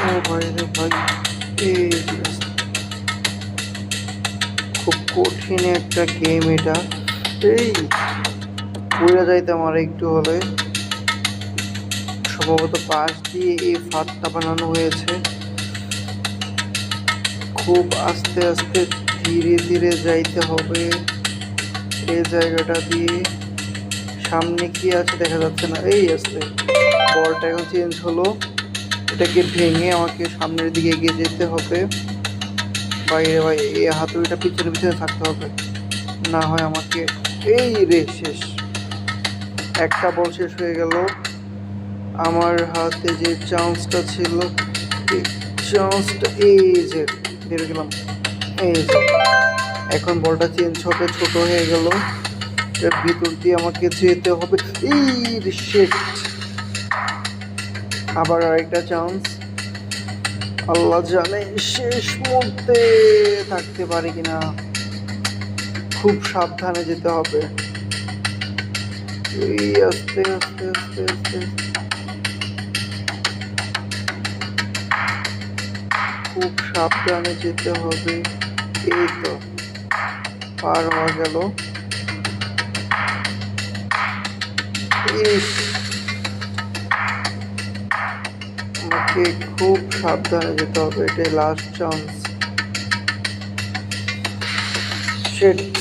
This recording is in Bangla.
ও ভাই রে ভাই, এই খুব কঠিন একটা গেম এটা। এই পড়ে যাইতাম আর একটু হলে। সম্ভবত পাশ দিয়ে এই ফাঁদটা বানানো হয়েছে। খুব আস্তে আস্তে ধীরে ধীরে যাইতে হবে এই জায়গাটা দিয়ে। সামনে কি আছে দেখা যাচ্ছে না। এই আসতে বলটা এখন চেঞ্জ হলো, এটাকে ভেঙে আমাকে সামনের দিকে এগিয়ে যেতে হবে। বাইরে ভাই এই হাতুড়িটা পিছনে পিছনে থাকতে হবে, না হয় আমাকে। এই রে শেষ, একটা বল শেষ হয়ে গেল। আমার হাতে যে চান্সটা ছিল, এই চান্সটা, এই যে বের গেলাম। এই যে এখন বলটা চেঞ্জ হবে, ছোট হয়ে গেল। এর ভিতর দিয়ে আমাকে যেতে হবে। এই শিট, আবার আরেকটা চান্স। আল্লাহ জানে শেষ মুহূর্তে থাকতে পারি কিনা। খুব সাবধানে যেতে হবে। এই আস্তে আস্তে আস্তে আস্তে খুব সাবধানে যেতে হবে। এই তো পার হওয়া গেল। ইস, আমাকে খুব সাবধানে যেতে হবে, এটাই লাস্ট চান্স। শিট।